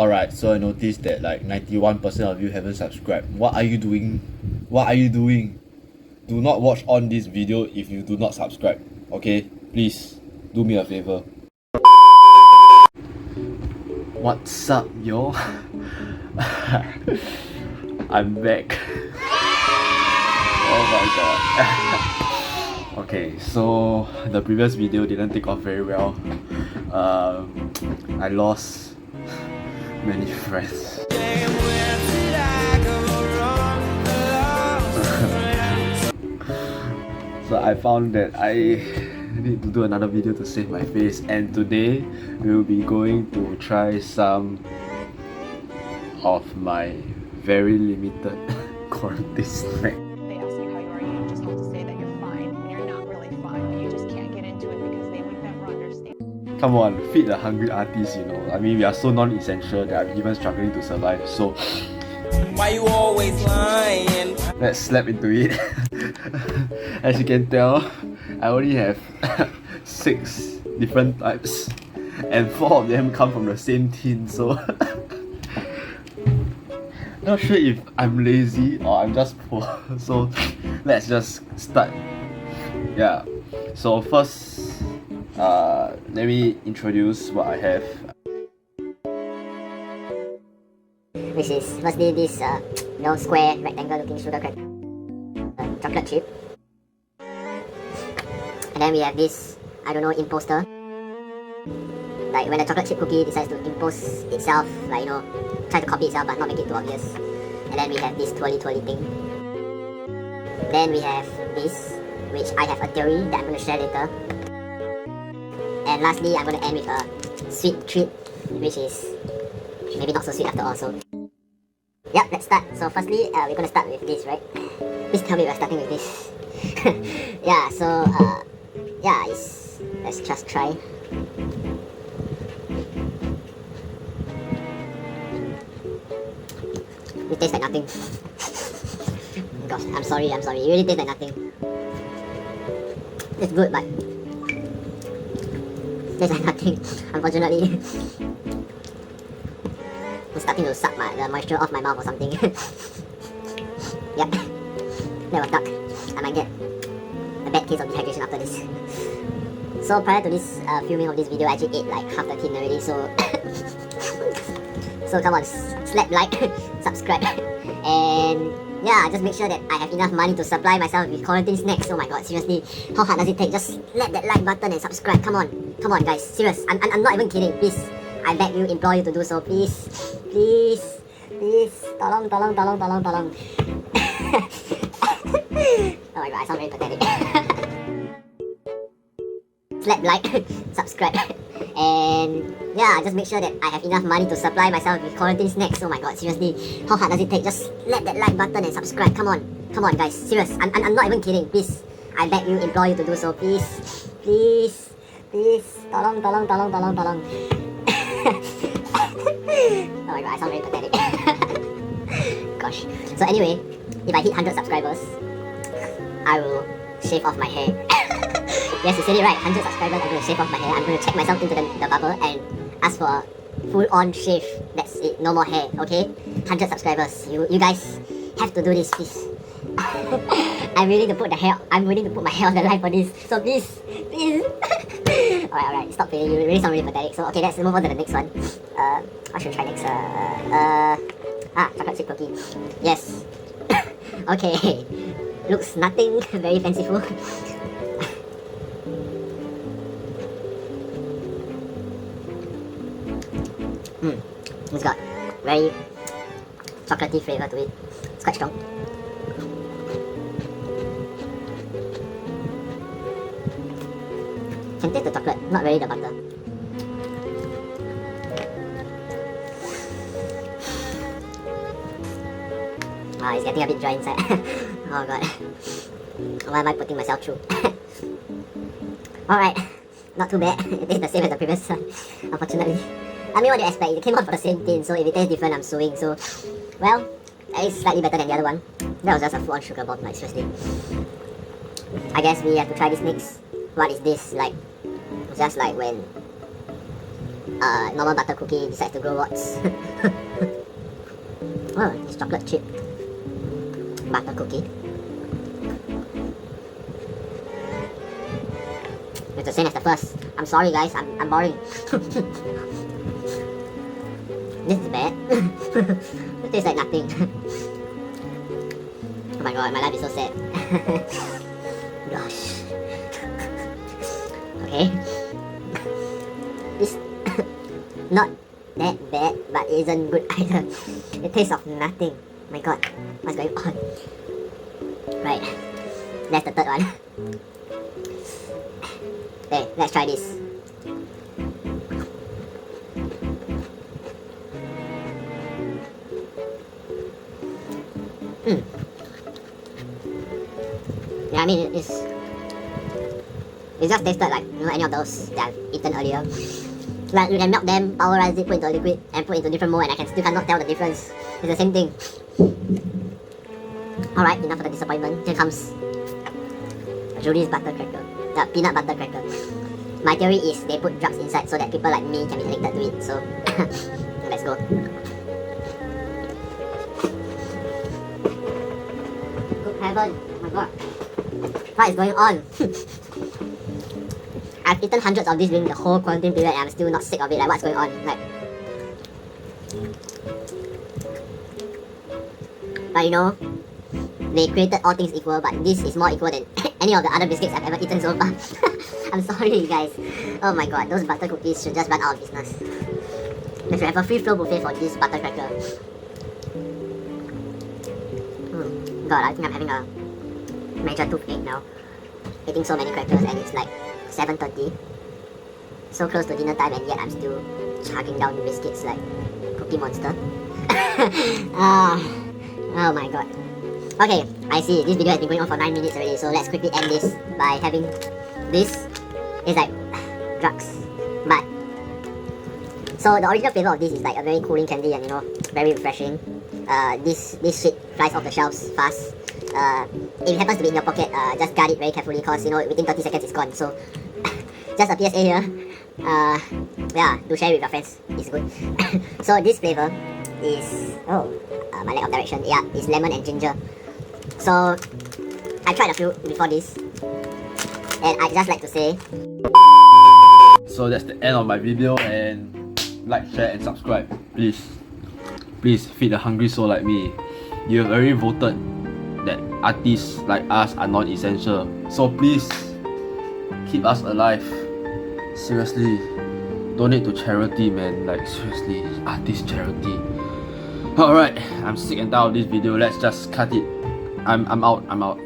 Alright, so I noticed that like 91% of you haven't subscribed. What are you doing? What are you doing? Do not watch on this video if you do not subscribe. Okay? Please, do me a favor. What's up, yo? I'm back. Oh my god. Okay, so the previous video didn't take off very well. I lost many friends. So I found that I need to do another video to save my face, and today we'll be going to try some of my very limited quarantine snack. They ask you how you are, you just have to say that you're fine when you're not really fine, but you just can't get into it because they would never understand. Come on, feed the hungry artists, you know. I mean, we are so non-essential that I'm even struggling to survive, so why you always lying? let's slap into it. As you can tell, I only have 6 different types, and 4 of them come from the same tin, so not sure if I'm lazy or I'm just poor. So let's just start. Yeah, so first let me introduce what I have. Which is firstly this square rectangle looking sugar cracker chocolate chip, and then we have this imposter, like when a chocolate chip cookie decides to impose itself, like try to copy itself but not make it too obvious. And then we have this twirly thing. Then we have this, which I have a theory that I'm going to share later. And lastly, I'm going to end with a sweet treat, which is maybe not so sweet after all. So yep, let's start. So firstly, we're going to start with this, right? Please tell me we're starting with this. Yeah, so yeah, let's just try. It tastes like nothing. Gosh, I'm sorry. It really tastes like nothing. It's good, but tastes like nothing, unfortunately. It's starting to suck the moisture off my mouth or something. Yep, that was dark. I might get a bad case of dehydration after this. So prior to this filming of this video, I actually ate like half the tin already, so so come on, slap like, subscribe, and yeah, just make sure that I have enough money to supply myself with quarantine snacks. Oh my god, seriously, how hard does it take? Just slap that like button and subscribe. Come on guys, serious, I'm not even kidding. Please, I beg you, implore you to do so. Please, tolong. Oh my god, I sound very pathetic. Slap like, subscribe, and yeah, just make sure that I have enough money to supply myself with quarantine snacks. Oh my god, seriously, how hard does it take? Just slap that like button and subscribe. Come on guys, serious, I'm not even kidding. Please, I beg you, implore you to do so. Please, tolong. Oh my god, I sound very pathetic. Gosh. So anyway, if I hit 100 subscribers, I will shave off my hair. Yes, you said it right. 100 subscribers, I'm going to shave off my hair. I'm going to check myself into the bubble and ask for a full-on shave. That's it. No more hair, okay? 100 subscribers. You guys have to do this, please. I'm willing to put my hair on the line for this. So please. Alright. Stop playing. You really sound really pathetic. So okay, let's move on to the next one. What should we try next? Chocolate chip cookie. Yes. Okay. Looks nothing very fanciful. It's got very chocolatey flavor to it. It's quite strong. Can taste the chocolate, not really the butter. It's getting a bit dry inside. Oh god. Why am I putting myself through? Alright, not too bad. It tastes the same as the previous one, unfortunately. I mean, what do you expect? It came out for the same tin, so if it tastes different, I'm suing. So, well, that is slightly better than the other one. That was just a full-on sugar bomb, like seriously. I guess we have to try this next. What is this? Like, just like when normal butter cookie decides to grow warts. Oh, it's chocolate chip butter cookie. It's the same as the first. I'm sorry guys, I'm boring. This is bad. It tastes like nothing. Oh my god, my life is so sad. Gosh. Okay. It's not that bad, but it isn't good either. It tastes of nothing. My god, what's going on? Right, that's the third one. Okay, let's try this. Yeah, I mean it just tasted like any of those that I've eaten earlier. Like you can melt them, powderize it, put into a liquid, and put into different mold, and I can still cannot tell the difference. It's the same thing. Alright, enough of the disappointment. Here comes Julie's butter cracker. The peanut butter cracker. My theory is they put drugs inside so that people like me can be addicted to it. So let's go. Good heaven! Oh my god! What is going on? I've eaten hundreds of these during the whole quarantine period and I'm still not sick of it. Like, what's going on? But you know, they created all things equal, but this is more equal than any of the other biscuits I've ever eaten so far. I'm sorry guys. Oh my god, those butter cookies should just run out of business. They should have a free flow buffet for this butter cracker. God, I think I'm having a major toothache now. Eating so many crackers and it's like 7:30. So close to dinner time and yet I'm still chugging down the biscuits like Cookie Monster. Oh my god. Okay, I see. This video has been going on for 9 minutes already, so let's quickly end this by having this. It's like drugs. But so the original flavor of this is like a very cooling candy and you know, very refreshing. This shit flies off the shelves fast. If it happens to be in your pocket, just guard it very carefully because you know within 30 seconds it's gone. So just a PSA here. Yeah, do share with your friends. It's good. So this flavor is my lack of direction. Yeah, it's lemon and ginger. So I tried a few before this, and I'd just like to say. So that's the end of my video, and like, share and subscribe. Please feed a hungry soul like me. You have already voted that artists like us are non-essential. So please keep us alive. Seriously, donate to charity, man. Like seriously, artist charity. Alright, I'm sick and tired of this video. Let's just cut it. I'm out.